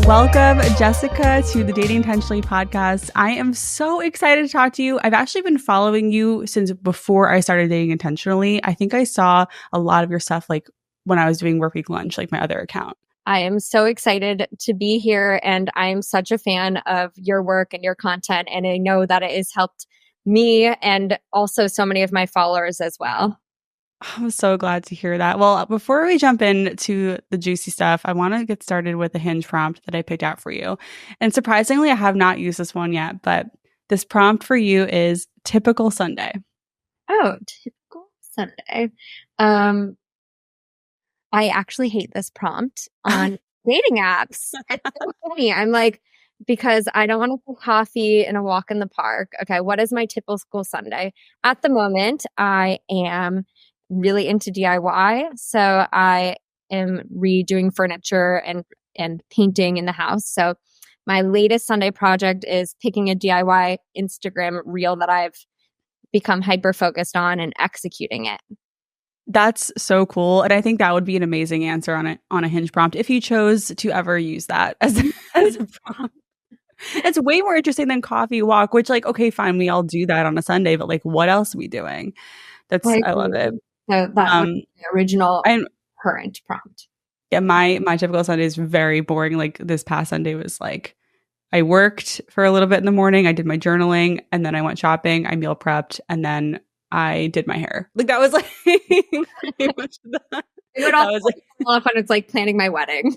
Welcome, Jessica, to the Dating Intentionally podcast. I am so excited to talk to you. I've actually been following you since before I started dating intentionally. I think I saw a lot of your stuff like when I was doing Work Week Lunch, like my other account. I am so excited to be here, and I'm such a fan of your work and your content, and I know that it has helped me and also so many of my followers as well. I'm so glad to hear that. Well, before we jump into the juicy stuff, I want to get started with a hinge prompt that I picked out for you. And surprisingly, I have not used this one yet, but this prompt for you is typical Sunday. Oh, typical Sunday. I actually hate this prompt on dating apps. It's so funny. I'm like, because I don't want to have coffee and a walk in the park. Okay, what is my typical Sunday? At the moment, I am really into DIY. So I am redoing furniture and painting in the house. So my latest Sunday project is picking a DIY Instagram reel that I've become hyper focused on and executing it. That's so cool. And I think that would be an amazing answer on a hinge prompt if you chose to ever use that as a prompt. It's way more interesting than coffee walk, which like, okay, fine, we all do that on a Sunday, but like what else are we doing? I love it. So that was the original current prompt. Yeah, my typical Sunday is very boring. Like this past Sunday was like I worked for a little bit in the morning, I did my journaling, and then I went shopping, I meal prepped, and then I did my hair. Like that was like pretty much that. It would also be a lot of fun. It's like planning my wedding.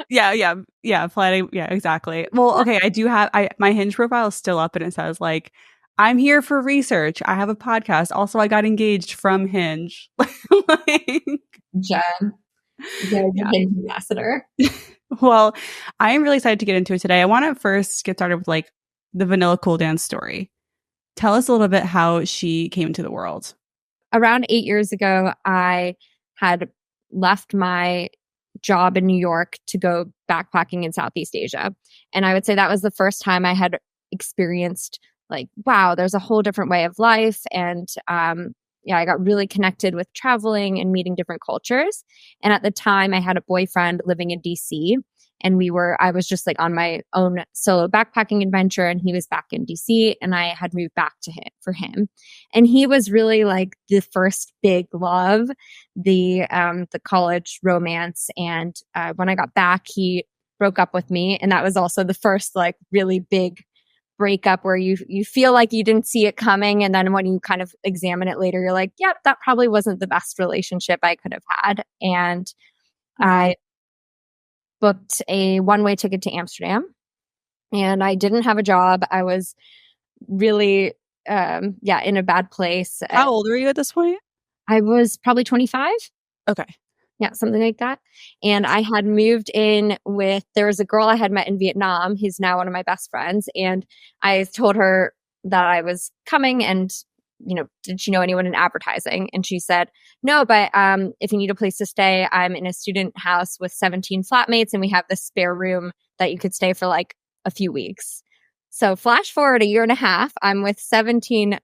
Yeah. Planning. Yeah, exactly. Well, okay. I do have my Hinge profile is still up, and it says like, "I'm here for research. I have a podcast. Also, I got engaged from Hinge." Jen, Hinge ambassador. Well, I am really excited to get into it today. I want to first get started with like the Vanillacooldance story. Tell us a little bit how she came into the world. Around 8 years ago, I had left my job in New York to go backpacking in Southeast Asia. And I would say that was the first time I had experienced like, wow, there's a whole different way of life. And I got really connected with traveling and meeting different cultures. And at the time I had a boyfriend living in DC, and I was just like on my own solo backpacking adventure, and he was back in DC, and I had moved back to him for him. And he was really like the first big love, the college romance. And when I got back, he broke up with me. And that was also the first like really big breakup where you feel like you didn't see it coming. And then when you kind of examine it later, you're like, yep, that probably wasn't the best relationship I could have had. And I booked a one-way ticket to Amsterdam, and I didn't have a job. I was really, in a bad place. How old were you at this point? I was probably 25. Okay. Yeah, something like that. And I had moved in there was a girl I had met in Vietnam who's now one of my best friends. And I told her that I was coming, and, did she know anyone in advertising? And she said, no, but if you need a place to stay, I'm in a student house with 17 flatmates, and we have this spare room that you could stay for like a few weeks. So flash forward a year and a half, I'm with 17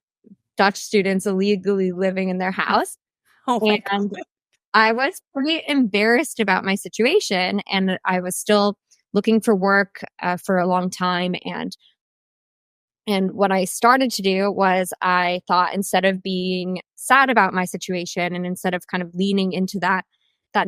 Dutch students illegally living in their house. Oh my God. I was pretty embarrassed about my situation, and I was still looking for work for a long time. And what I started to do was I thought, instead of being sad about my situation and instead of kind of leaning into that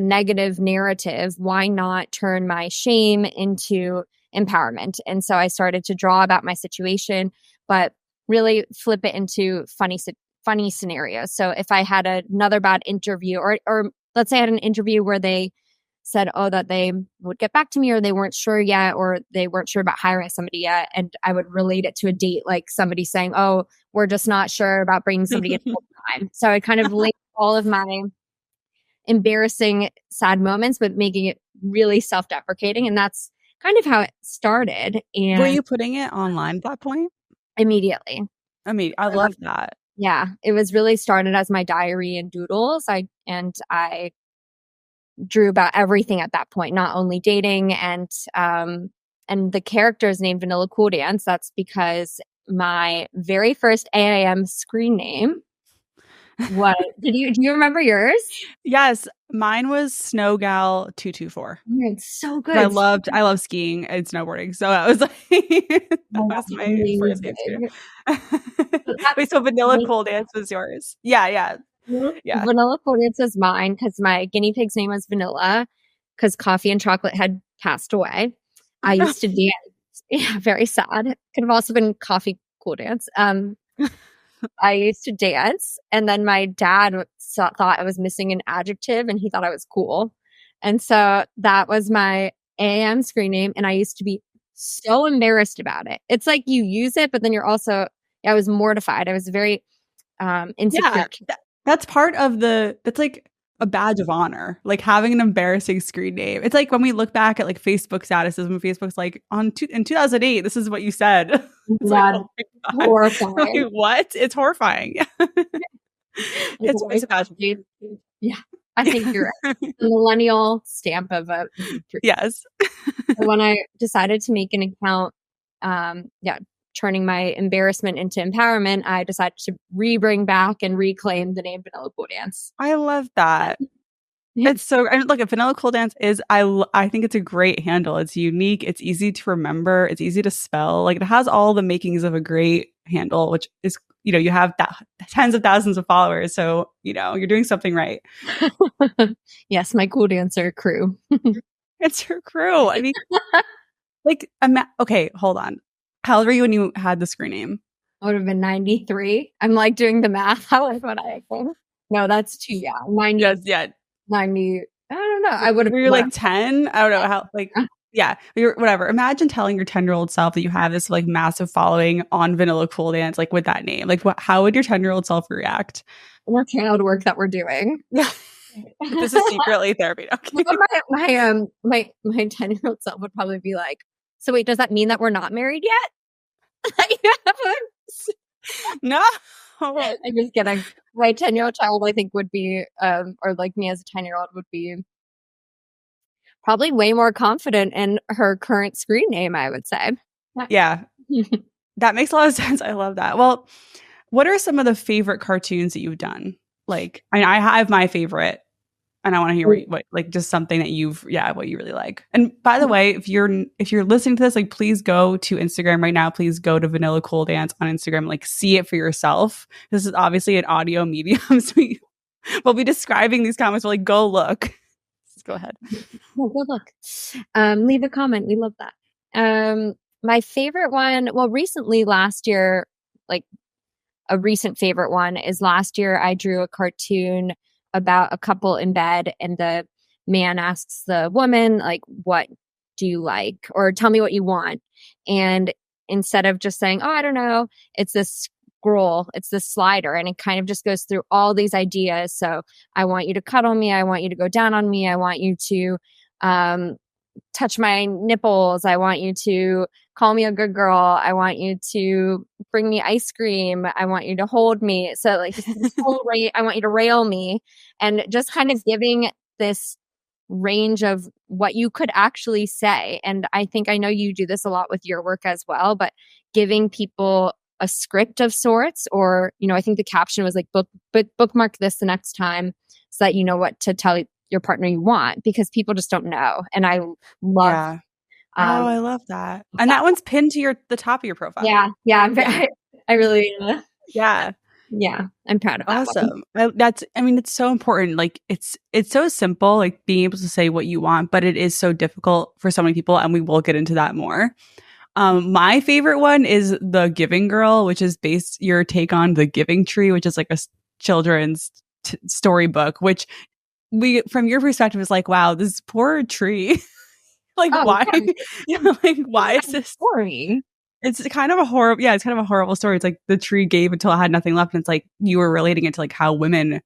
negative narrative, why not turn my shame into empowerment? And so I started to draw about my situation, but really flip it into funny scenarios. So if I had another bad interview, or let's say I had an interview where they said, that they would get back to me, or they weren't sure yet, or they weren't sure about hiring somebody yet. And I would relate it to a date, like somebody saying, oh, we're just not sure about bringing somebody in full time. So I kind of linked all of my embarrassing, sad moments, but making it really self-deprecating. And that's kind of how it started. And were you putting it online at that point? Immediately. I love that. Yeah, it was really started as my diary and doodles. I drew about everything at that point, not only dating, and the character is named Vanillacooldance. That's because my very first AIM screen name What do you remember yours? Yes, mine was Snow Gal 224. It's so 'Cause I good. love skiing and snowboarding. So I was like that Oh, was that's my first name too. amazing. So Wait, so Vanilla that's Cool Dance was yours? Yeah, yeah, yeah. Vanillacooldance was mine because my guinea pig's name was Vanilla because Coffee and Chocolate had passed away. I used to dance. Yeah, very sad. Could have also been Coffee Cool Dance. I used to dance, and then my dad thought I was missing an adjective, and he thought I was cool. And so that was my AM screen name, and I used to be so embarrassed about it. It's like you use it, but then you're also, I was mortified. I was very insecure. Yeah, that's part of that's like a badge of honor, like having an embarrassing screen name. It's like when we look back at like Facebook statuses when Facebook's like in 2008, this is what you said. It's like, That's oh my God. horrifying. Like, what? It's horrifying. Like, It's a badge. yeah, I think you're right. The millennial stamp of a Yes. when I decided to make an account, yeah, turning my embarrassment into empowerment, I decided to bring back and reclaim the name Vanillacooldance. I love that. Yeah. It's so, and look, Vanillacooldance is, I think it's a great handle. It's unique. It's easy to remember. It's easy to spell. Like it has all the makings of a great handle, which is, you have tens of thousands of followers. So, you're doing something right. Yes, my cool dancer crew. It's your crew. I mean, like, okay, hold on. How old were you when you had the screen name? I would have been 93. I'm like doing the math. How old would I think? No, that's too young. 90. Yes, yeah. 90. I don't know. I would have. Were you like 10? I don't know how, like, yeah, whatever. Imagine telling your 10-year-old self that you have this like massive following on Vanillacooldance, like with that name. Like, how would your 10-year-old self react? More child work that we're doing. Yeah. This is secretly therapy. Okay. My 10-year-old self would probably be like, so wait, does that mean that we're not married yet? No. I'm just kidding. My 10-year-old child, I think, would be, or like me as a 10-year-old would be probably way more confident in her current screen name, I would say. Yeah. That makes a lot of sense. I love that. Well, what are some of the favorite cartoons that you've done? Like, I have my favorite, and I want to hear what like just something that what you really like. And by the way, if you're listening to this, like please go to Instagram right now. Please go to Vanillacooldance on Instagram. Like see it for yourself. This is obviously an audio medium, so we'll be describing these comments. But like, go look. Just go ahead. Go look. Leave a comment. We love that. My favorite one. Well, recently last year, like a recent favorite one is last year. I drew a cartoon about a couple in bed, and the man asks the woman, like, what do you like? Or tell me what you want. And instead of just saying, oh, I don't know, it's this scroll, it's this slider, and it kind of just goes through all these ideas. So I want you to cuddle me. I want you to go down on me. I want you to touch my nipples. I want you to call me a good girl. I want you to bring me ice cream. I want you to hold me. So like this whole I want you to rail me, and just kind of giving this range of what you could actually say. And I think I know you do this a lot with your work as well, but giving people a script of sorts, or, I think the caption was like bookmark this the next time so that you know what to tell your partner you want, because people just don't know. And I love. Yeah. I love that. And that one's pinned to the top of your profile. Yeah. I really. Yeah. Yeah. I'm proud of that. Awesome. It's so important. Like it's so simple, like being able to say what you want, but it is so difficult for so many people. And we will get into that more. My favorite one is The Giving Girl, which is based your take on The Giving Tree, which is like a children's storybook, which from your perspective is like, wow, this poor tree. Like, why? Yeah, like, why is this story? It's kind of a horrible, it's kind of a horrible story. It's like the tree gave until it had nothing left. And it's like you were relating it to like how women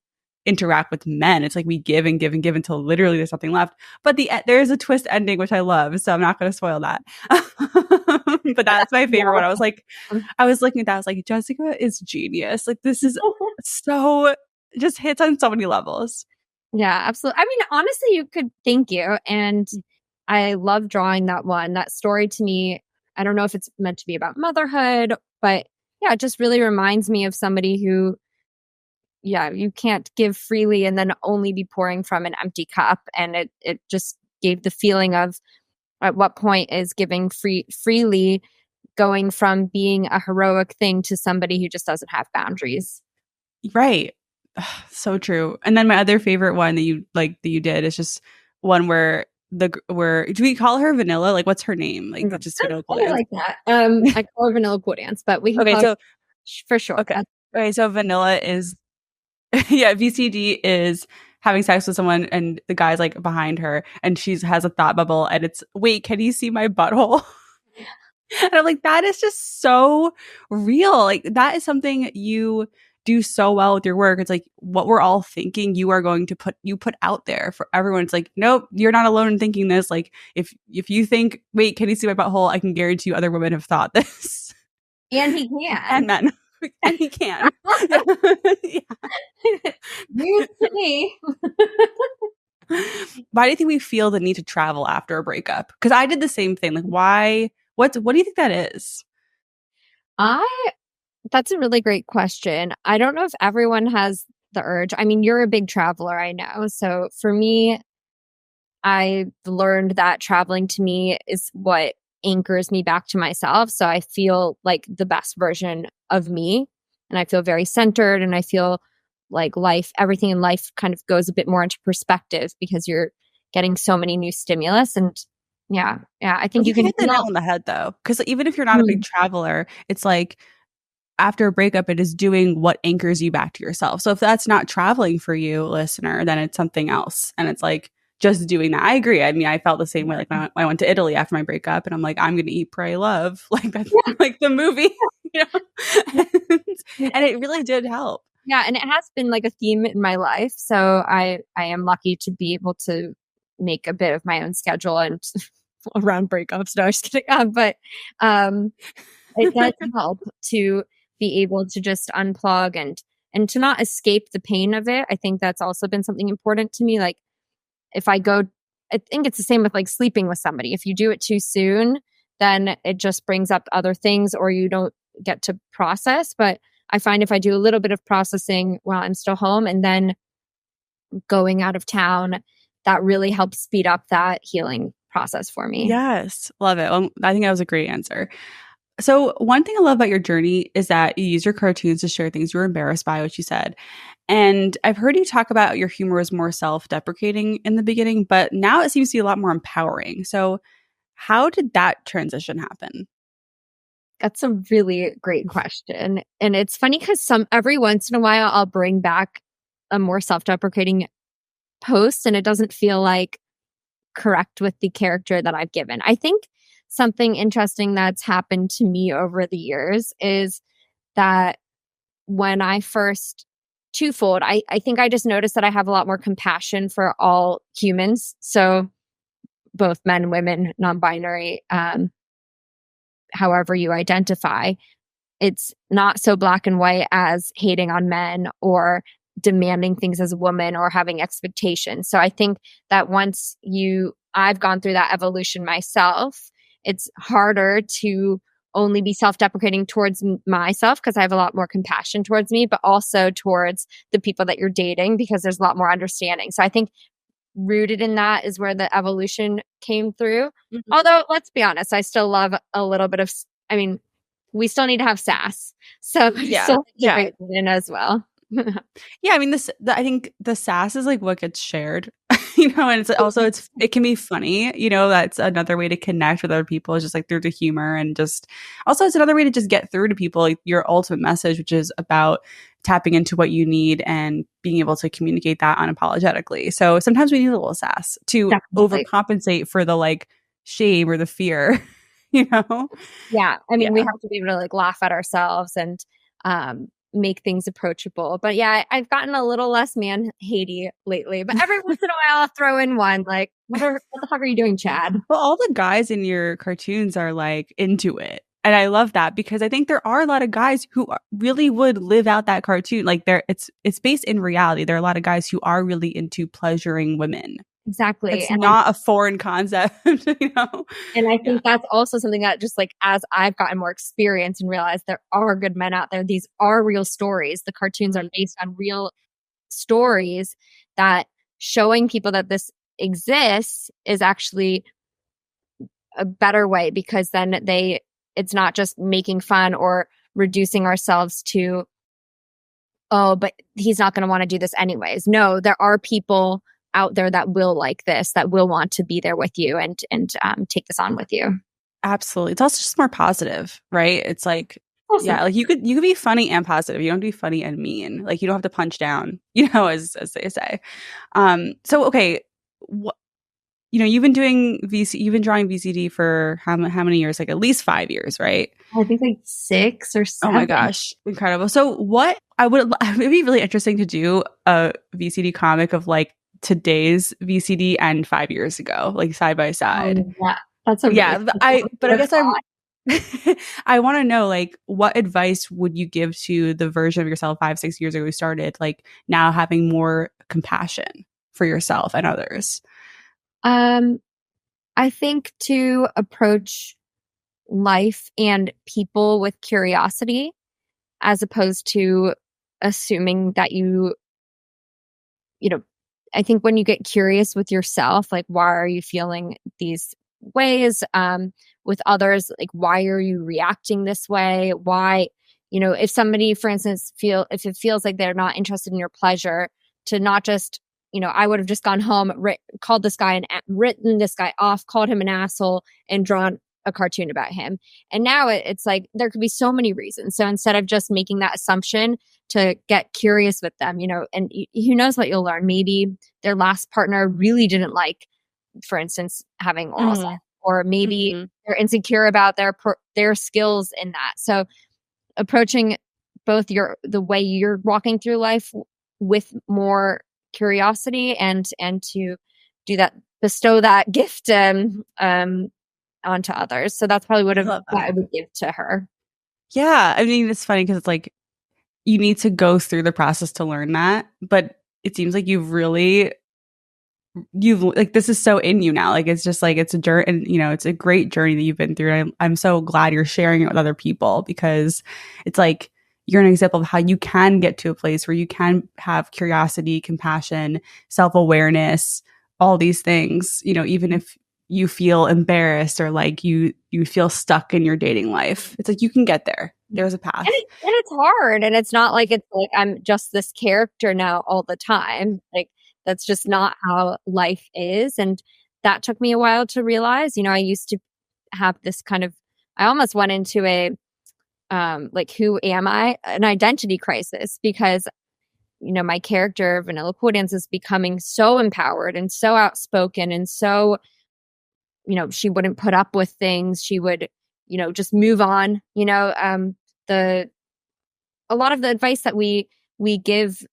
interact with men. It's like we give and give and give until literally there's nothing left. But there is a twist ending, which I love. So I'm not going to spoil that. But that's my favorite one. I was looking at that. I was like, Jessica is genius. Like this is so just hits on so many levels. Yeah, absolutely. I mean, honestly, thank you. And I love drawing that one. That story to me, I don't know if it's meant to be about motherhood, but yeah, it just really reminds me of somebody who, yeah, you can't give freely and then only be pouring from an empty cup. And it just gave the feeling of at what point is giving freely going from being a heroic thing to somebody who just doesn't have boundaries. Right. Ugh, so true. And then my other favorite one that you did is just one where where do we call her Vanilla? Like what's her name? Like just Vanilla I Coldance. like that. I call her Vanillacooldance, but we can Okay, call so her for sure. okay. Okay, so Vanilla is yeah, VCD is having sex with someone and the guy's like behind her and she has a thought bubble and it's wait, can you see my butthole? And I'm like, that is just so real. Like that is something you do so well with your work. It's like what we're all thinking you are going to put out there for everyone. It's like, nope, you're not alone in thinking this. Like if you think, wait, can you see my butthole? I can guarantee you other women have thought this. And he can. And men. And he can. Yeah. News to me. Why do you think we feel the need to travel after a breakup? Because I did the same thing. Like, why? What do you think that is? I That's a really great question. I don't know if everyone has the urge. I mean, you're a big traveler, I know. So for me, I learned that traveling to me is what anchors me back to myself. So I feel like the best version of me and I feel very centered and I feel like everything in life kind of goes a bit more into perspective because you're getting so many new stimulus. And yeah, I think You you can hit the nail feel. on the head though. Because even if you're not a big Mm. traveler, it's like after a breakup, it is doing what anchors you back to yourself. So if that's not traveling for you, listener, then it's something else. And it's like just doing that. I agree. I mean, I felt the same way. Like when I went to Italy after my breakup and I'm like, I'm going to eat, pray, love. Like that's like the movie, you know? And it really did help. Yeah, and it has been like a theme in my life. So I am lucky to be able to make a bit of my own schedule and around breakups. No, I'm just kidding. But it does help to be able to just unplug and to not escape the pain of it. I think that's also been something important to me. Like if I go, I think it's the same with like sleeping with somebody. If you do it too soon, then it just brings up other things or you don't get to process. But I find if I do a little bit of processing while I'm still home and then going out of town, that really helps speed up that healing process for me. Yes. Love it. I think that was a great answer. So one thing I love about your journey is that you use your cartoons to share things you were embarrassed by, which you said. And I've heard you talk about your humor was more self-deprecating in the beginning, but now it seems to be a lot more empowering. So how did that transition happen? That's a really great question. And it's funny because every once in a while I'll bring back a more self-deprecating post and it doesn't feel like correct with the character that I've given. I think something interesting that's happened to me over the years is that when I first twofold, I think I just noticed that I have a lot more compassion for all humans. So both men, women, non-binary, however you identify. It's not so black and white as hating on men or demanding things as a woman or having expectations. So I think that I've gone through that evolution myself, it's harder to only be self-deprecating towards myself because I have a lot more compassion towards me, but also towards the people that you're dating because there's a lot more understanding. So I think rooted in that is where the evolution came through. Mhm. Although, let's be honest, I still love a little bit of, I mean, we still need to have sass. So we still need to bring it in as well. Yeah, I mean I think the sass is like what gets shared, you know, and it can be funny, you know, that's another way to connect with other people is just like through the humor and just also it's another way to just get through to people like your ultimate message, which is about tapping into what you need and being able to communicate that unapologetically. So sometimes we need a little sass to Definitely. overcompensate for the like shame or the fear, you know? Yeah. I mean, we Yeah. have to be able to like laugh at ourselves and make things approachable. But yeah, I've gotten a little less man hatey lately. But every once in a while, I'll throw in one like, what the fuck are you doing, Chad? Well, all the guys in your cartoons are like into it. And I love that because I think there are a lot of guys who really would live out that cartoon. Like it's based in reality. There are a lot of guys who are really into pleasuring women Exactly. It's not a foreign concept, you know? And I Yeah. think that's also something that just like as I've gotten more experience and realized there are good men out there, these are real stories. The cartoons are Mhm. based on real stories, that showing people that this exists is actually a better way, because then it's not just making fun or reducing ourselves to, oh, but he's not going to want to do this anyways. No, there are people out there that will like this, that will want to be there with you and take this on with you. Absolutely. It's also just more positive, right? It's like, Awesome. yeah, like you could be funny and positive. You don't have to be funny and mean. Like you don't have to punch down, as they say. So okay, you've been doing you've been drawing VCD for how many years? Like at least 5 years, right? I think like 6 or Oh my 7. gosh, incredible. So what it would be really interesting to do a VCD comic of like today's VCD and 5 years ago, like side by side. Oh, yeah. That's a really Yeah, good but I one. guess I'm I want to know, like, what advice would you give to the version of yourself 5, 6 years ago who started, like, now having more compassion for yourself and others? Um, I think to approach life and people with curiosity, as opposed to assuming that you know, I think when you get curious with yourself, like, why are you feeling these ways? With others, like, why are you reacting this way? Why, if somebody, for instance, if it feels like they're not interested in your pleasure, to not just, I would have just gone home, called this guy and written this guy off, called him an asshole, and drawn a cartoon about him. And now it's like there could be so many reasons. So instead of just making that assumption, to get curious with them, and who knows what you'll learn. Maybe their last partner really didn't like, for instance, having oral sex, Mhm. or maybe Mhm. they're insecure about their skills in that. So approaching both the way you're walking through life with more curiosity, and to do that, bestow that gift onto others. So that's probably I love what that. I would give to her. Yeah, I mean, it's funny because it's like you need to go through the process to learn that, but it seems like you've like this is so in you now. Like it's just like it's a journey, and it's a great journey that you've been through. And I'm so glad you're sharing it with other people, because it's like you're an example of how you can get to a place where you can have curiosity, compassion, self-awareness, all these things, even if you feel embarrassed or like you feel stuck in your dating life. It's like you can get there. There's a And, path. and it's hard. And it's not like it's like I'm just this character now all the time. Like, that's just not how life is. And that took me a while to realize. I used to have this kind of, I almost went into a, like, who am I? An identity crisis, because, my character, Vanillacooldance, is becoming so empowered and so outspoken, and so, she wouldn't put up with things. She would, just move on. The a lot of the advice that we give,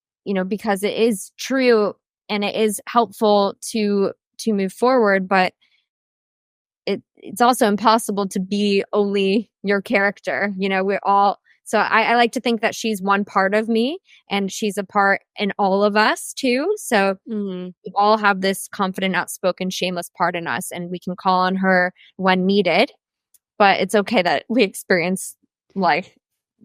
because it is true and it is helpful to move forward, but it's also impossible to be only your character. We're all, so I like to think that she's one part of me, and she's a part in all of us too. So Mhm. we all have this confident, outspoken, shameless part in us, and we can call on her when needed. But it's okay that we experience life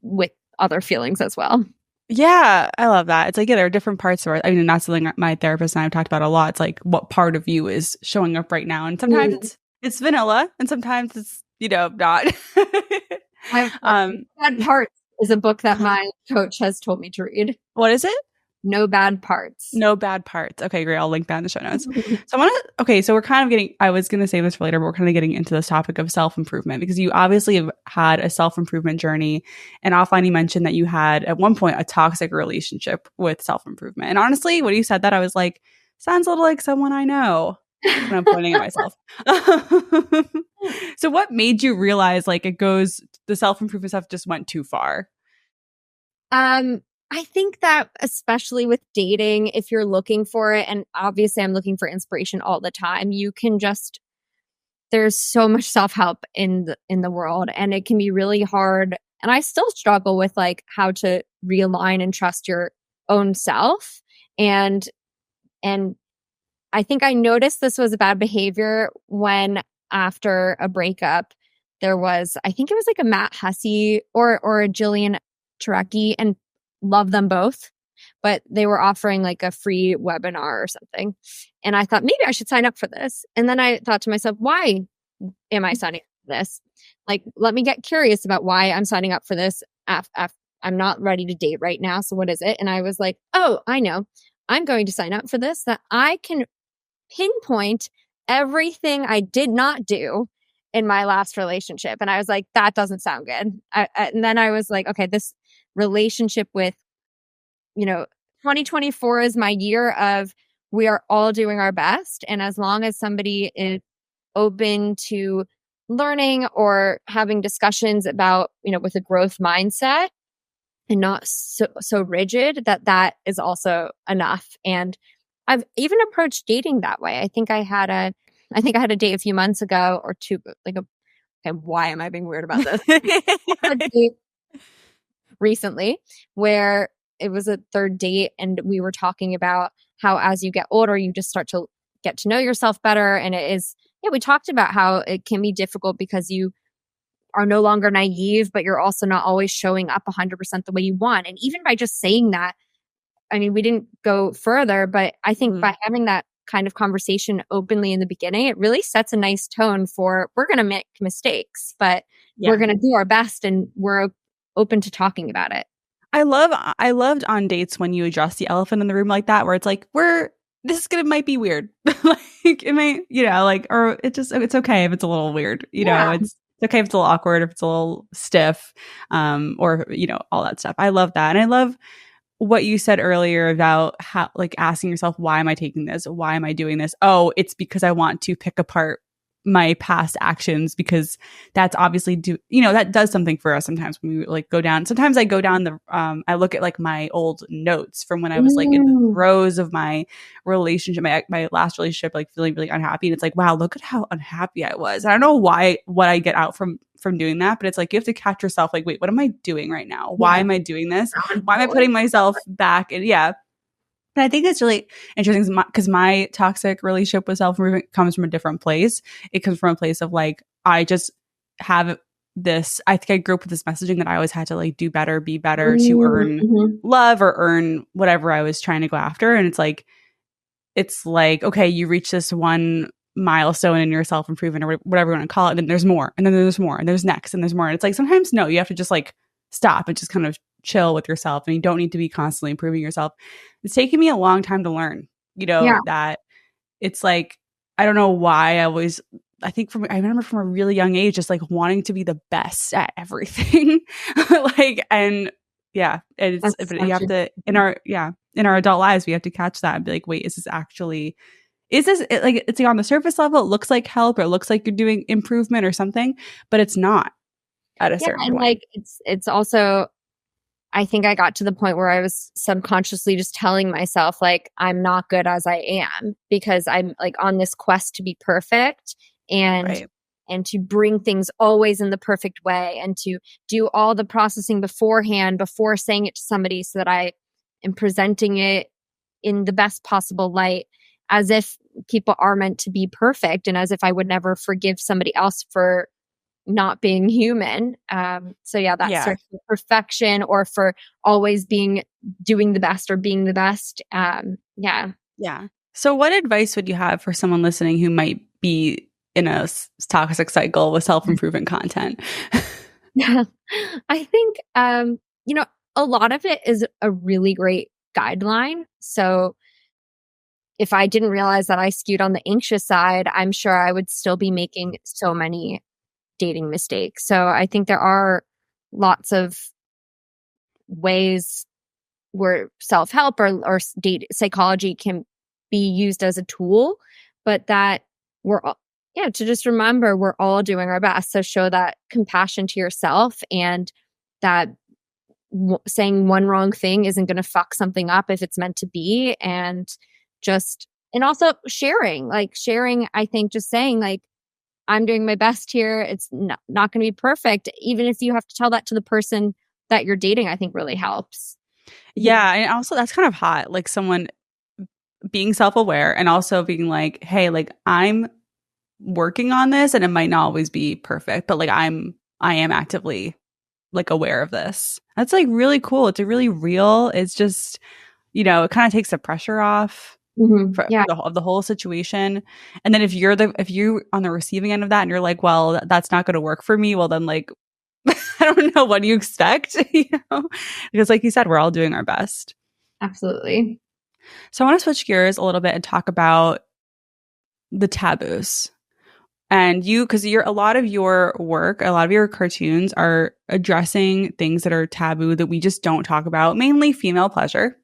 with other feelings as well. Yeah, I love that. It's like, yeah, there are different parts of it. I mean, and that's something that my therapist and I have talked about a lot. It's like what part of you is showing up right now. And sometimes Mm. it's vanilla and sometimes it's, not. No um Bad Parts is a book that my coach has told me to read. what is it? No Bad Parts. No bad parts. Okay, great. I'll link that in the show notes. So I want to, okay, so we're kind of getting, I was going to save this for later, but we're kind of getting into this topic of self-improvement, because you obviously have had a self-improvement journey. And offline, you mentioned that you had at one point a toxic relationship with self-improvement. And honestly, when you said that, I was like, sounds a little like someone I know when I'm pointing at myself. So what made you realize like the self-improvement stuff just went too far? I think that especially with dating, if you're looking for it, and obviously I'm looking for inspiration all the time, you can just, there's so much self-help in the world, and it can be really hard. And I still struggle with like how to realign and trust your own self, and and I think I noticed this was a bad behavior when after a breakup, there was, I think it was like a Matt Hussey or a Jillian Turecki, and love them both, but they were offering like a free webinar or something. And I thought maybe I should sign up for this. And then I thought to myself, why am I signing up for this? Like, let me get curious about why I'm signing up for this. I'm not ready to date right now. So what is it? And I was like, oh, I know. I'm going to sign up for this that I can pinpoint everything I did not do in my last relationship. And I was like, that doesn't sound good. And then I was like, okay, this relationship with, 2024 is my year of we are all doing our best. And as long as somebody is open to learning or having discussions about, with a growth mindset and not so rigid, that is also enough. And I've even approached dating that way. I think I had a date a few months ago or two, okay, why am I being weird about this? A date recently where it was a third date and we were talking about how as you get older, you just start to get to know yourself better. And we talked about how it can be difficult because you are no longer naive, but you're also not always showing up 100% the way you want. And even by just saying that, I mean, we didn't go further, but I think by having that kind of conversation openly in the beginning, it really sets a nice tone for we're going to make mistakes, but we're going to do our best and we're open to talking about it. I loved on dates when you address the elephant in the room like that, where it's like, might be weird. Like it may, or it's okay if it's a little weird, it's okay if it's a little awkward, if it's a little stiff, or, all that stuff. I love that. And I love what you said earlier about how, like, asking yourself, why am I taking this? Why am I doing this? Oh, it's because I want to pick apart my past actions, because that's obviously that does something for us sometimes when we like go down. Sometimes I go down I look at like my old notes from when I was like in the throes of my relationship, my last relationship, like feeling really unhappy. And it's like, wow, look at how unhappy I was. I don't know what I get out from doing that, but it's like you have to catch yourself like, wait, what am I doing right now? Why am I doing this? Why am I putting myself back? And and I think it's really interesting because my toxic relationship with self-improvement comes from a different place. It comes from a place of like, I just have this, I think I grew up with this messaging that I always had to like do better, be better to earn love or earn whatever I was trying to go after. And it's like, okay, you reach this one milestone in your self-improvement or whatever you want to call it. And then there's more, and then there's more, and there's next, and there's more. And it's like, sometimes, no, you have to just like stop and just kind of chill with yourself, and you don't need to be constantly improving yourself. It's taken me a long time to learn, that it's like, I don't know why I remember from a really young age, just like wanting to be the best at everything. Like, and yeah, but you have to, in our adult lives, we have to catch that and be like, wait, is this like, it's like on the surface level, it looks like help, or it looks like you're doing improvement or something, but it's not at a certain point. Like it's also, I think I got to the point where I was subconsciously just telling myself like, I'm not good as I am, because I'm like on this quest to be perfect and to bring things always in the perfect way, and to do all the processing beforehand before saying it to somebody, so that I am presenting it in the best possible light, as if people are meant to be perfect and as if I would never forgive somebody else for not being human. Sort of perfection, or for always doing the best or being the best. So what advice would you have for someone listening who might be in a toxic cycle with self-improvement content? Yeah, I think, a lot of it is a really great guideline. So if I didn't realize that I skewed on the anxious side, I'm sure I would still be making so many dating mistakes. So I think there are lots of ways where self-help or date psychology can be used as a tool, but that to just remember we're all doing our best. So show that compassion to yourself, and that saying one wrong thing isn't going to fuck something up if it's meant to be. And also sharing, I think just saying like, I'm doing my best here. It's not going to be perfect. Even if you have to tell that to the person that you're dating, I think really helps. Yeah. And also that's kind of hot. Like someone being self-aware and also being like, hey, like I'm working on this and it might not always be perfect, but like I am actively like aware of this. That's like really cool. It's a really real. It's just, it kind of takes the pressure off Yeah, of the whole situation. And then if you're on the receiving end of that and you're like, well, that's not going to work for me, well then like I don't know what do you expect, because like you said, we're all doing our best. absolutely. So I want to switch gears a little bit and talk about the taboos. And because a lot of your work, a lot of your cartoons are addressing things that are taboo that we just don't talk about, mainly female pleasure.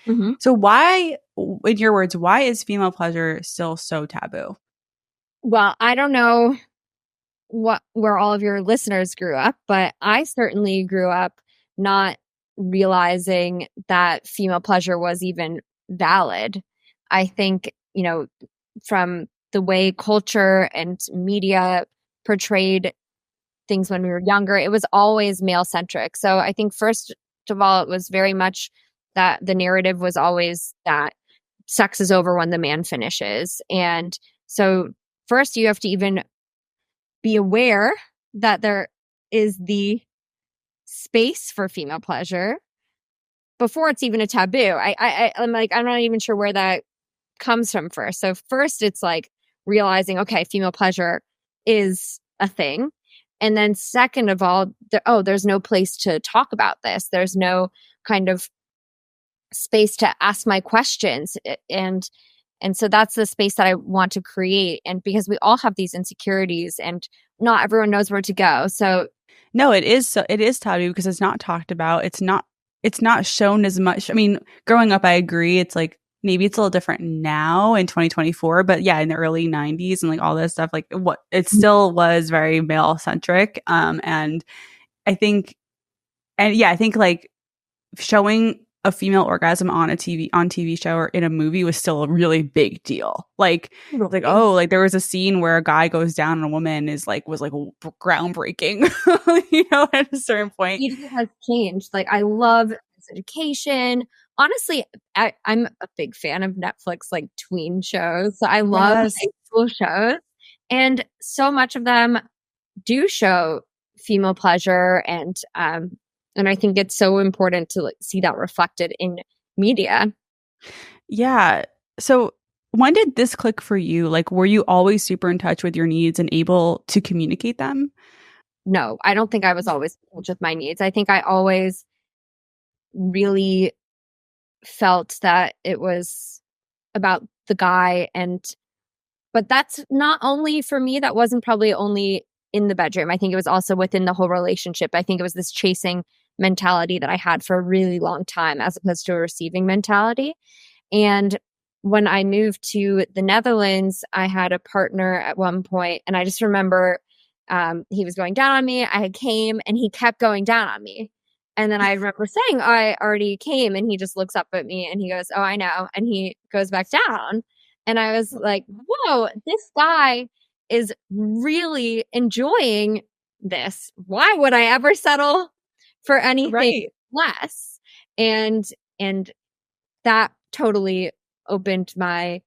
Hmm. So why, in your words, why is female pleasure still so taboo? Well, I don't know where all of your listeners grew up, but I certainly grew up not realizing that female pleasure was even valid. I think, from the way culture and media portrayed things when we were younger, it was always male centric. So I think, first of all, it was very much that the narrative was always that sex is over when the man finishes. And so, first, you have to even be aware that there is the space for female pleasure before it's even a taboo. I'm like, I'm not even sure where that comes from first. So first it's like realizing, okay, female pleasure is a thing. And then second of all, there's no place to talk about this. There's no kind of space to ask my questions. And so that's the space that I want to create. And because we all have these insecurities and not everyone knows where to go. So No, it is taboo because it's not talked about. It's not shown as much. I mean, growing up, I agree. It's like maybe it's a little different now in 2024, but yeah, in the early 90s and like all this stuff, like what it still was very male centric. And I think, I think like showing a female orgasm on TV show or in a movie was still a really big deal. Like oh, like there was a scene where a guy goes down on a woman was like groundbreaking, at a certain point. it has changed. Like I love this education. Honestly, I'm a big fan of Netflix like tween shows. So I love Yes. high school shows. And so much of them do show female pleasure and I think it's so important to like see that reflected in media. Yeah. So when did this click for you? Like, were you always super in touch with your needs and able to communicate them? No, I don't think I was always in touch with my needs. I think I always really felt that it was about the guy but that's not only for me, that wasn't probably only in the bedroom. I think it was also within the whole relationship. I think it was this chasing mentality that I had for a really long time as opposed to a receiving mentality. And when I moved to the Netherlands, I had a partner at one point, and I just remember he was going down on me. I came, and he kept going down on me. And then I remember saying, oh, I already came, and he just looks up at me and he goes, oh, I know. And he goes back down. And I was like, whoa, this guy is really enjoying this. Why would I ever settle for anything Right. less? And that totally opened my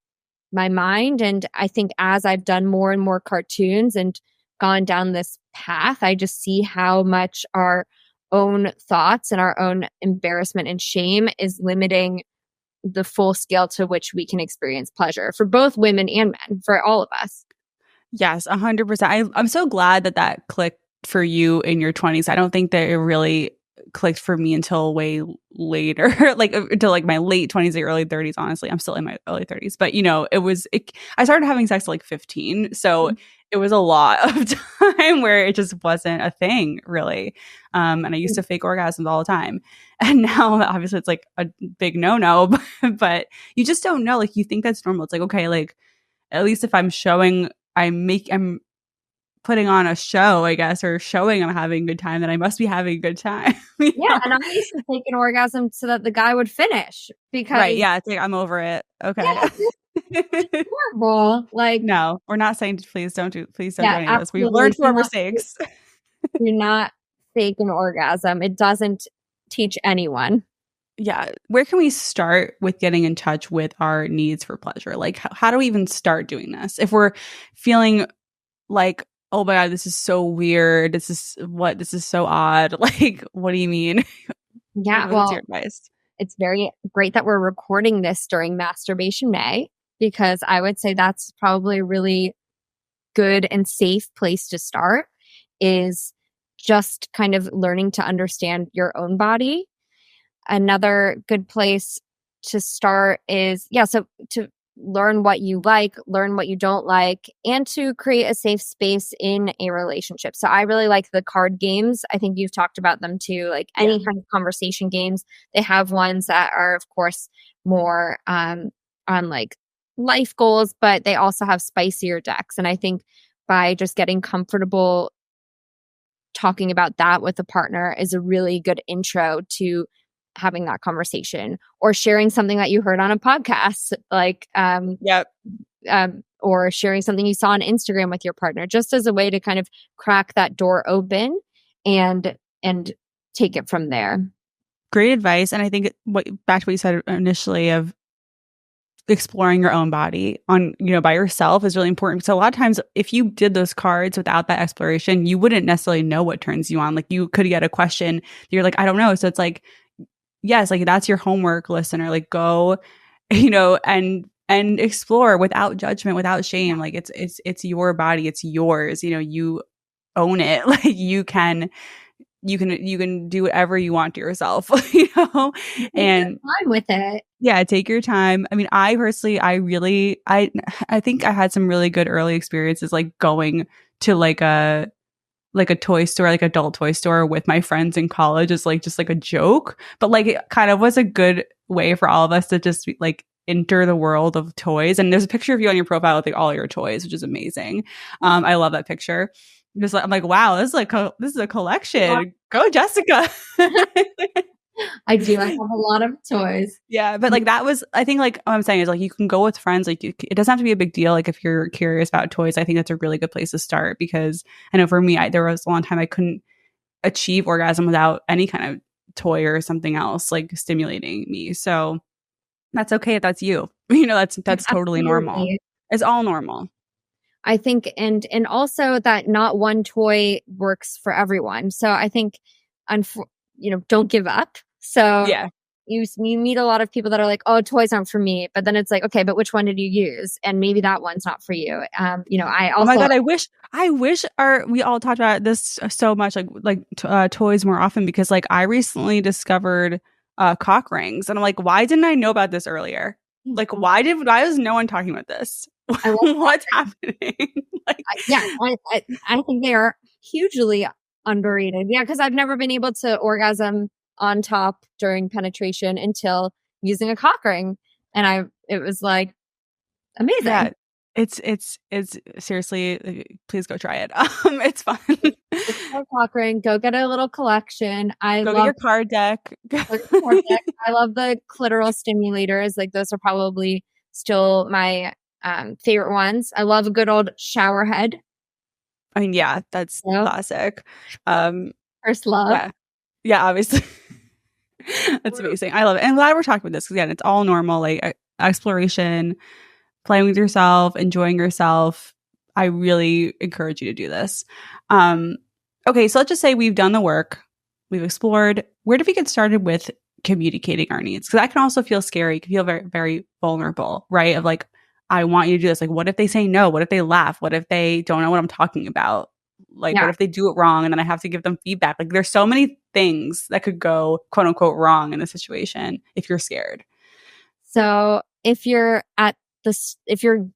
mind. And I think as I've done more and more cartoons and gone down this path, I just see how much our own thoughts and our own embarrassment and shame is limiting the full scale to which we can experience pleasure for both women and men, for all of us. Yes, 100%. I'm so glad that clicked for you in your 20s. I don't think that it really clicked for me until way later, like until like my late 20s or early 30s. Honestly, I'm still in my early 30s, but I started having sex at like 15, so it was a lot of time where it just wasn't a thing really. And I used to fake orgasms all the time, and now obviously it's like a big no, but you just don't know. Like you think that's normal. It's like okay, like at least if I'm showing I'm putting on a show, I guess, or showing I'm having a good time, then I must be having a good time. Yeah, and I used to take an orgasm so that the guy would finish because Right. Yeah. It's like I'm over it. Okay. yeah, it's horrible. Like No, we're not saying please don't do yeah, any of this. We've absolutely. learned from our mistakes. Do not fake an orgasm. It doesn't teach anyone. yeah, where can we start with getting in touch with our needs for pleasure? Like, how do we even start doing this if we're feeling like, oh my God, this is so weird. This is so odd. Like, what do you mean? Yeah, What's your well, advice? it's very great that we're recording this during Masturbation May, because I would say that's probably a really good and safe place to start, is just kind of learning to understand your own body. Another good place to start is, yeah, so to learn what you like, learn what you don't like, and to create a safe space in a relationship. So I really like the card games. I think you've talked about them too, like Yeah. any kind of conversation games. They have ones that are, of course, more on like life goals, but they also have spicier decks. And I think by just getting comfortable talking about that with a partner is a really good intro to having that conversation, or sharing something that you heard on a podcast, like Yep. or sharing something you saw on Instagram with your partner, just as a way to kind of crack that door open and take it from there. Great advice. And I think back to what you said initially of exploring your own body on, by yourself is really important. So a lot of times if you did those cards without that exploration, you wouldn't necessarily know what turns you on. Like you could get a question, you're like, I don't know. So it's like, yes, like that's your homework, listener. Like go, and explore without judgment, without shame. Like it's your body, it's yours. You own it. Like you can do whatever you want to yourself, Take and your time with it. yeah, take your time. I mean, I personally, I think I had some really good early experiences, like going to like a toy store, like adult toy store with my friends in college is like just like a joke, but like it kind of was a good way for all of us to just like enter the world of toys. And there's a picture of you on your profile with like all your toys, which is amazing. I love that picture. I'm like, wow, this is like this is a collection. Go, Jessica. I do. I have a lot of toys. Yeah, but like that was, I think, like what I'm saying is like you can go with friends. Like it doesn't have to be a big deal. Like if you're curious about toys, I think that's a really good place to start, because I know for me, there was a long time I couldn't achieve orgasm without any kind of toy or something else like stimulating me. So that's okay if that's you. That's totally normal. Absolutely. It's all normal. I think, and also that not one toy works for everyone. So I think, don't give up. So Yeah. you meet a lot of people that are like, oh, toys aren't for me. But then it's like, okay, but which one did you use? And maybe that one's not for you. I Oh my also, God, I wish we all talked about this so much, toys more often, because like I recently discovered cock rings, and I'm like, why didn't I know about this earlier? Like, why was no one talking about this? I love What's happening? Like, I think they are hugely underrated. Yeah, because I've never been able to orgasm on top during penetration until using a cock ring, and it was like amazing. yeah, it's seriously, please go try it. It's fun. It's a cock ring. Go get a little collection. Go get your card deck. I love the clitoral stimulators. Like those are probably still my favorite ones. I love a good old shower head. I mean, yeah, that's classic. First love. Yeah, obviously. That's amazing. I love it. And I'm glad we're talking about this, because again, it's all normal, like exploration, playing with yourself, enjoying yourself. I really encourage you to do this. Okay, so let's just say we've done the work, we've explored. Where do we get started with communicating our needs? Because that can also feel scary. It can feel very, very vulnerable, right? Of like, I want you to do this. Like, what if they say no? What if they laugh? What if they don't know what I'm talking about? Like, what if they do it wrong and then I have to give them feedback? Like, there's so many things that could go quote unquote wrong in the situation if you're scared. So if you're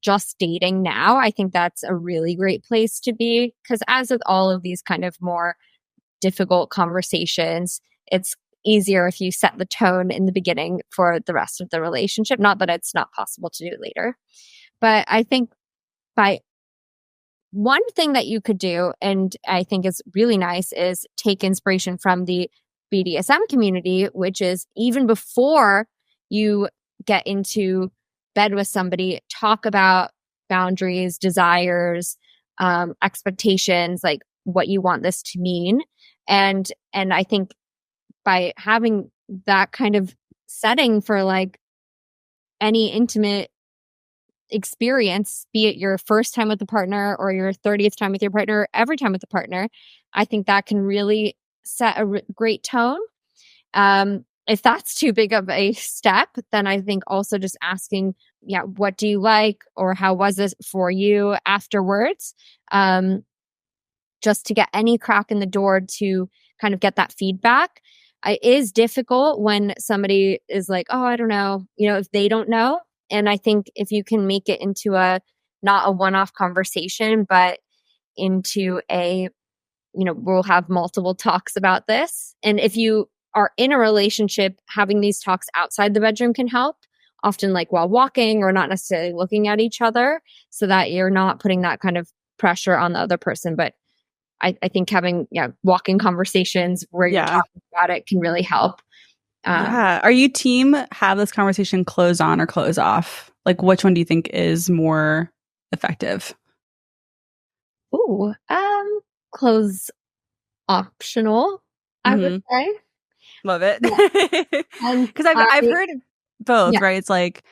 just dating now, I think that's a really great place to be, because as with all of these kind of more difficult conversations, it's easier if you set the tone in the beginning for the rest of the relationship. Not that it's not possible to do later, but I think one thing that you could do, and I think is really nice, is take inspiration from the BDSM community, which is even before you get into bed with somebody, talk about boundaries, desires, expectations, like what you want this to mean. And I think by having that kind of setting for like any intimate experience, be it your first time with the partner or your 30th time with your partner, every time with the partner. I think that can really set a great tone. If that's too big of a step, then I think also just asking, yeah, what do you like, or how was this for you afterwards? Just to get any crack in the door to kind of get that feedback. It is difficult when somebody is like, oh, I don't know, if they don't know. And I think if you can make it into not a one-off conversation, but into we'll have multiple talks about this. And if you are in a relationship, having these talks outside the bedroom can help, often like while walking or not necessarily looking at each other, so that you're not putting that kind of pressure on the other person. But I think having walking conversations where you're talking about it can really help. Are you team have this conversation close on or close off? Like, which one do you think is more effective? Close optional, I would say. Love it. Because I've heard both, right? It's like,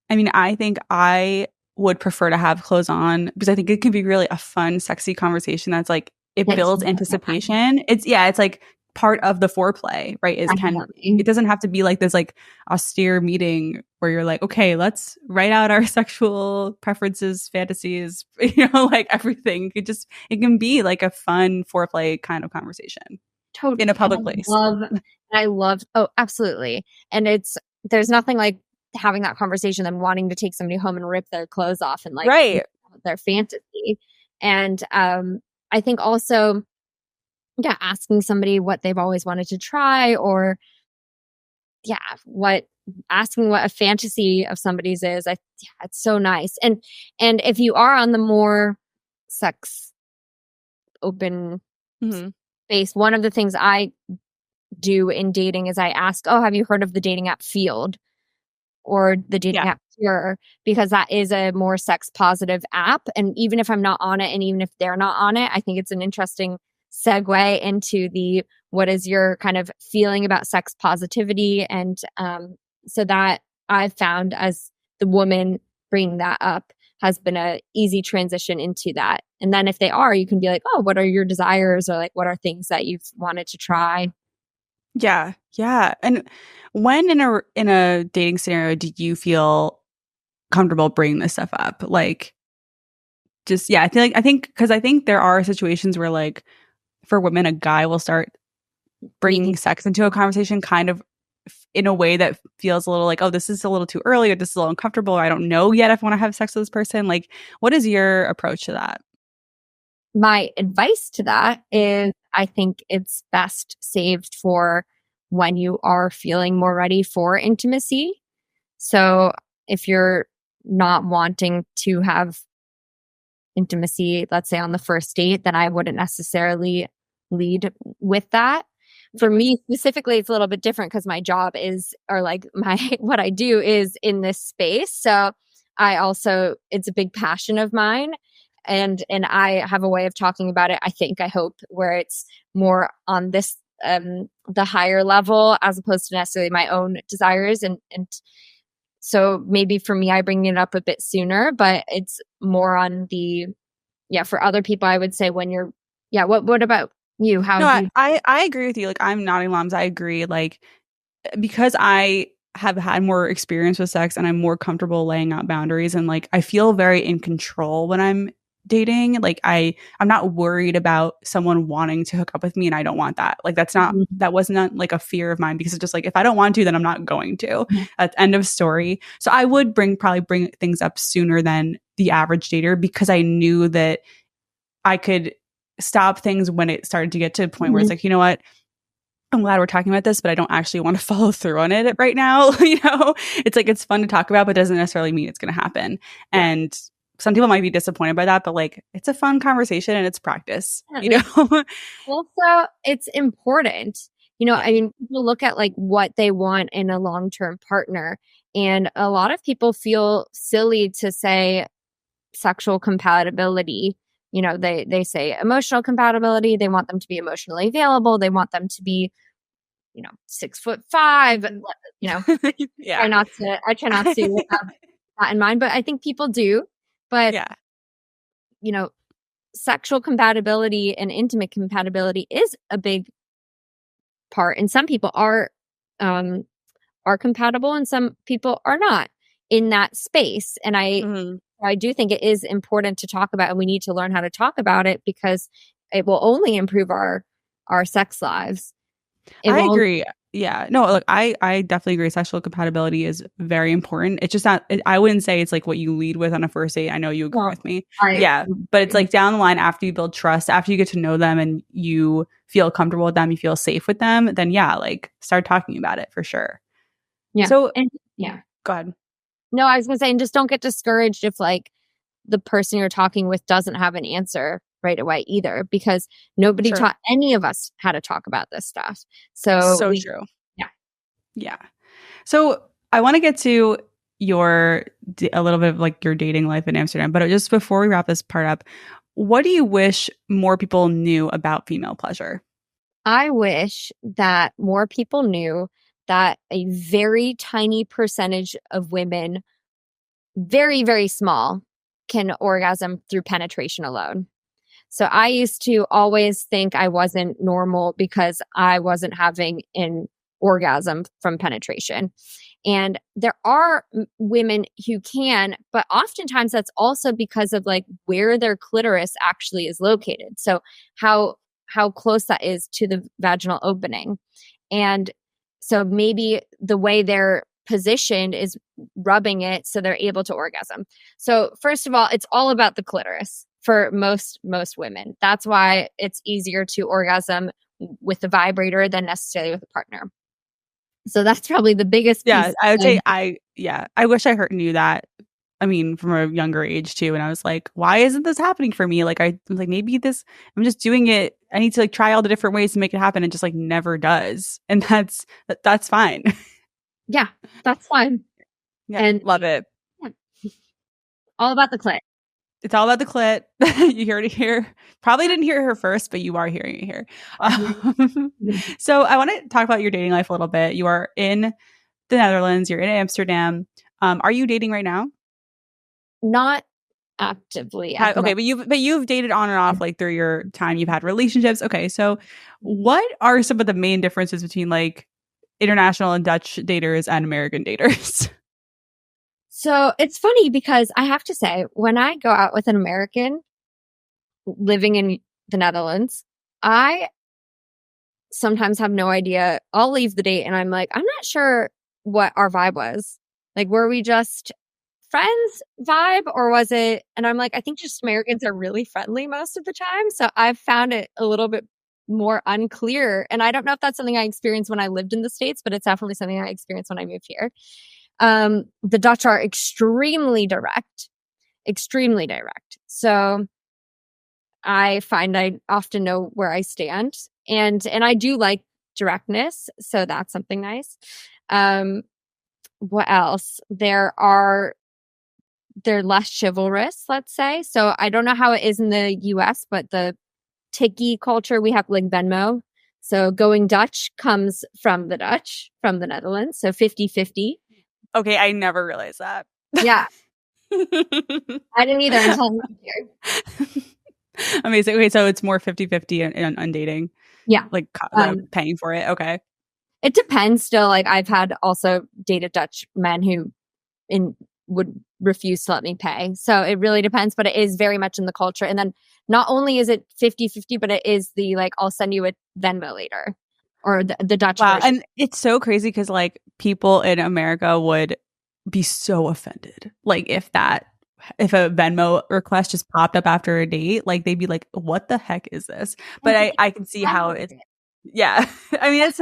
I mean, I think I would prefer to have clothes on because I think it can be really a fun, sexy conversation that's like, it builds anticipation. It's like part of the foreplay, right? It doesn't have to be like this like austere meeting where you're like, okay, let's write out our sexual preferences, fantasies, like everything. It can be like a fun foreplay kind of conversation. Totally. In a public place. I love, oh, absolutely. And there's nothing like having that conversation and wanting to take somebody home and rip their clothes off and like their fantasy. And I think also, asking somebody what they've always wanted to try, or asking what a fantasy of somebody's is. It's so nice. And if you are on the more sex open space, one of the things I do in dating is I ask, oh, have you heard of the dating app Field or the dating app Pure? Because that is a more sex positive app. And even if I'm not on it, and even if they're not on it, I think it's an interesting segue into what is your kind of feeling about sex positivity. And so that I've found as the woman bringing that up has been a easy transition into that. And then if they are, you can be like, oh, what are your desires, or like, what are things that you've wanted to try? Yeah. Yeah. And when in a dating scenario do you feel comfortable bringing this stuff up? Like, just, I think there are situations where like for women, a guy will start bringing sex into a conversation kind of in a way that feels a little like, oh, this is a little too early, or this is a little uncomfortable, or I don't know yet if I want to have sex with this person. Like, what is your approach to that? My advice to that is I think it's best saved for when you are feeling more ready for intimacy. So if you're not wanting to have intimacy, let's say on the first date, then I wouldn't necessarily lead with that. For me specifically, it's a little bit different because my job is, or like what I do is in this space. So it's a big passion of mine. And I have a way of talking about it, I hope, where it's more on this, the higher level, as opposed to necessarily my own desires. And so maybe for me, I bring it up a bit sooner, but it's more on for other people, I would say when you're, what about you? I agree with you. Like, I'm nodding along. I agree. Like, because I have had more experience with sex and I'm more comfortable laying out boundaries, and like, I feel very in control when I'm dating. Like, I'm not worried about someone wanting to hook up with me, and I don't want that. Like, that was not like a fear of mine, because it's just like, if I don't want to, then I'm not going to. That's end of story. So I would probably bring things up sooner than the average dater, because I knew that I could stop things when it started to get to a point where it's like, you know what? I'm glad we're talking about this, but I don't actually want to follow through on it right now. It's like, it's fun to talk about, but doesn't necessarily mean it's going to happen. Yeah. And some people might be disappointed by that, but like, it's a fun conversation and it's practice, Also, it's important. I mean, people look at like what they want in a long-term partner, and a lot of people feel silly to say sexual compatibility. They say emotional compatibility. They want them to be emotionally available. They want them to be, 6'5", Yeah. I try not to have that in mind, but I think people do. But, Yeah. Sexual compatibility and intimate compatibility is a big part. And some people are compatible and some people are not in that space. And I do think it is important to talk about, and we need to learn how to talk about it because it will only improve our sex lives. I agree. Yeah. No, look, I definitely agree. Sexual compatibility is very important. It's just not, I wouldn't say it's like what you lead with on a first date. I know you agree with me. Yeah. But it's like down the line, after you build trust, after you get to know them and you feel comfortable with them, you feel safe with them, then yeah, like start talking about it for sure. Yeah. So, yeah. Go ahead. No, I was going to say, and just don't get discouraged if like the person you're talking with doesn't have an answer right away either, because nobody taught any of us how to talk about this stuff. So true. Yeah. Yeah. So I want to get to a little bit of like your dating life in Amsterdam, but just before we wrap this part up, what do you wish more people knew about female pleasure? I wish that more people knew that a very tiny percentage of women, very, very small, can orgasm through penetration alone. So I used to always think I wasn't normal because I wasn't having an orgasm from penetration. And there are women who can, but oftentimes that's also because of like where their clitoris actually is located. So how close that is to the vaginal opening. And so maybe the way they're positioned is rubbing it so they're able to orgasm. So first of all, it's all about the clitoris for most women. That's why it's easier to orgasm with the vibrator than necessarily with a partner. So that's probably the biggest piece. Yeah, I would say I wish I knew that. I mean, from a younger age too. And I was like, why isn't this happening for me? Like I'm just doing it. I need to like try all the different ways to make it happen. And just like never does. And that's fine. Yeah, that's fine. Yeah, and love it. Yeah. All about the clit. It's all about the clit. You heard it here. Probably didn't hear her first, but you are hearing it here. So I want to talk about your dating life a little bit. You are in the Netherlands. You're in Amsterdam. Are you dating right now? Not actively. Okay, but you've dated on and off like through your time. You've had relationships. Okay, so what are some of the main differences between like international and Dutch daters and American daters? So it's funny because I have to say, when I go out with an American living in the Netherlands, I sometimes have no idea. I'll leave the date and I'm like, I'm not sure what our vibe was. Like, were we just friends vibe or was it? And I'm like, I think just Americans are really friendly most of the time. So I've found it a little bit more unclear. And I don't know if that's something I experienced when I lived in the States, but it's definitely something I experienced when I moved here. The Dutch are extremely direct. So I find I often know where I stand, and I do like directness. So that's something nice. What else? They're less chivalrous, let's say. So I don't know how it is in the US, but the tiki culture, we have like Venmo. So going Dutch comes from the Netherlands. So 50-50. Okay, I never realized that. Yeah. I didn't either until I moved here. Amazing. Okay, so it's more 50-50 on dating. Yeah. Like paying for it. Okay. It depends still. Like I've had also dated Dutch men who would refuse to let me pay. So it really depends, but it is very much in the culture. And then not only is it 50-50, but it is the like, I'll send you a Venmo later. Or the Dutch version. And it's so crazy because like people in America would be so offended. Like if a Venmo request just popped up after a date, like they'd be like, what the heck is this? But I can see how it's, yeah. I mean, it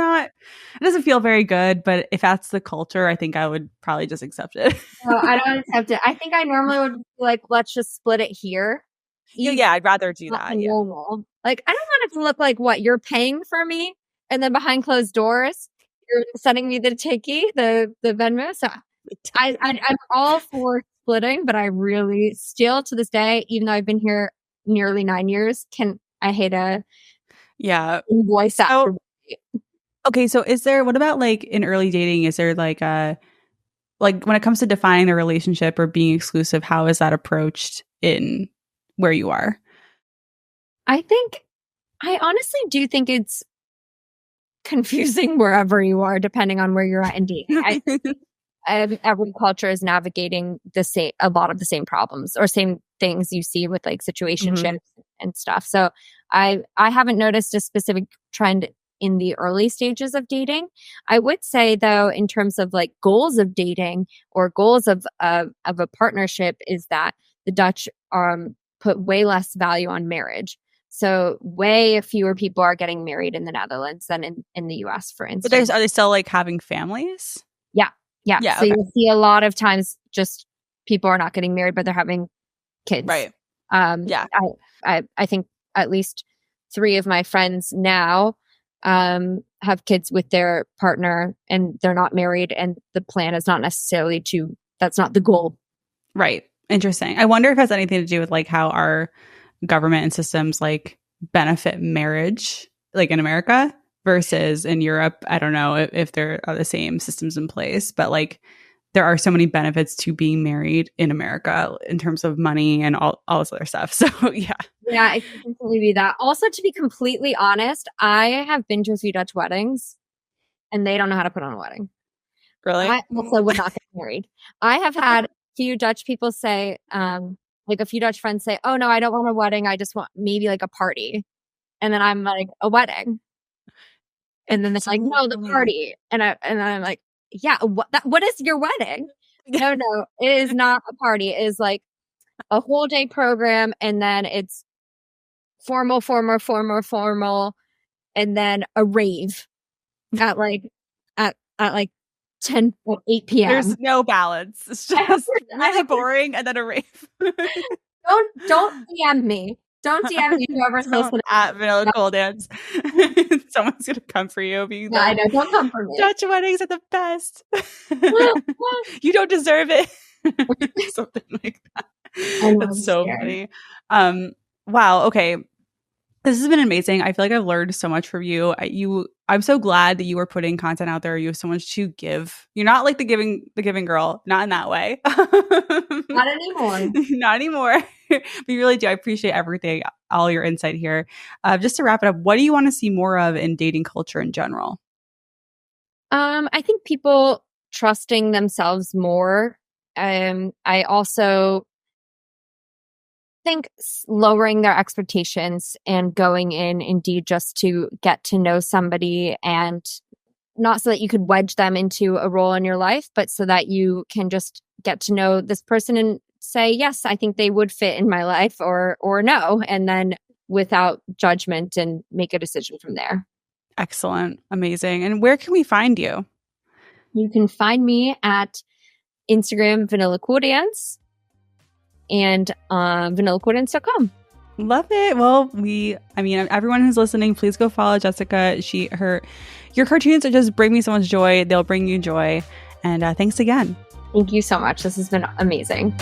doesn't feel very good, but if that's the culture, I think I would probably just accept it. No, I don't accept it. I think I normally would be like, let's just split it here. Yeah, I'd rather do that. Normal. Like, I don't want it to look like what you're paying for me. And then behind closed doors, you're sending me the tiki, the Venmo. So I'm all for splitting, but I really still to this day, even though I've been here nearly 9 years, I hate a invoice out. Okay, so what about like in early dating, is there like like when it comes to defining the relationship or being exclusive, how is that approached in where you are? I honestly do think it's confusing wherever you are, depending on where you're at in dating. Every culture is navigating a lot of the same problems or same things you see with like situationships and stuff. So I haven't noticed a specific trend in the early stages of dating. I would say though, in terms of like goals of dating or goals of a partnership, is that the Dutch put way less value on marriage. So way fewer people are getting married in the Netherlands than in the US, for But instance. are they still like having families? Yeah. Yeah. Yeah. So Okay. you'll see a lot of times just people are not getting married, but they're having kids. Right. Yeah. I think at least 3 of my friends now have kids with their partner and they're not married, and the plan is not necessarily that's not the goal. Right. Interesting. I wonder if it has anything to do with like how our government and systems like benefit marriage, like in America versus in Europe. I don't know if there are the same systems in place, but like there are so many benefits to being married in America in terms of money and all this other stuff. So yeah. Yeah, it can completely be that. Also, to be completely honest, I have been to a few Dutch weddings and they don't know how to put on a wedding. Really? I also would not get married. I have had a few Dutch people say, like a few Dutch friends say, "Oh no, I don't want a wedding. I just want maybe like a party." And then I'm like, "A wedding?" And then it's like, "No, the party." And I'm like, "Yeah, what is your wedding?" No, it is not a party. It is like a whole day program, and then it's formal, and then a rave at like at like 10 or 8 p.m. There's no balance. It's just really boring and then a rave. Don't DM me. Don't DM me whoever's listening. At Vanillacooldance. Someone's going to come for you. Being I know. Don't come for me. Dutch weddings are the best. You don't deserve it. Something like that. That's so funny. Wow. Okay. This has been amazing. I feel like I've learned so much from you. I'm so glad that you are putting content out there. You have so much to give. You're not like the giving girl, not in that way. Not anymore. Not anymore. But you really do. I appreciate everything, all your insight here. Just to wrap it up, what do you want to see more of in dating culture in general? I think people trusting themselves more. I also think lowering their expectations and going in indeed just to get to know somebody, and not so that you could wedge them into a role in your life, but so that you can just get to know this person and say, yes, I think they would fit in my life, or no, and then without judgment and make a decision from there. Excellent. Amazing. And where can we find you? You can find me at Instagram, Vanillacooldance, and vanillacooldance.com. Love it. Well, everyone who's listening, please go follow Jessica. Your cartoons are just bring me so much joy. They'll bring you joy. And thanks again. Thank you so much. This has been amazing.